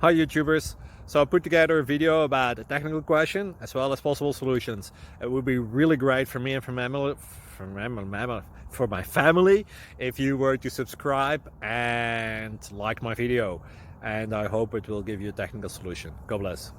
Hi YouTubers! So I put together a video about a technical question as well as possible solutions. It would be really great for me and for my family if you were to subscribe and like my video, and I hope it will give you a technical solution. God bless.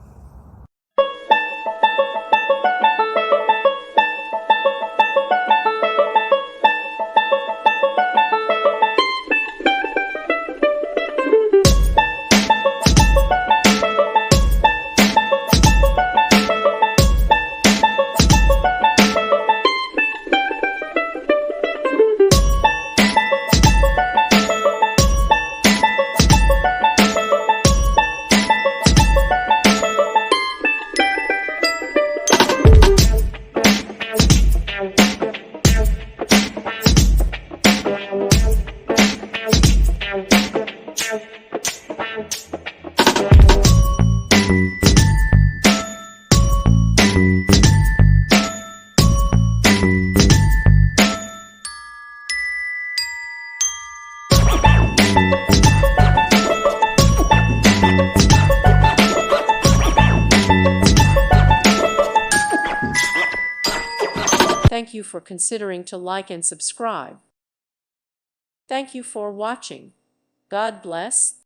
Thank you for considering to like and subscribe. Thank you for watching. God bless.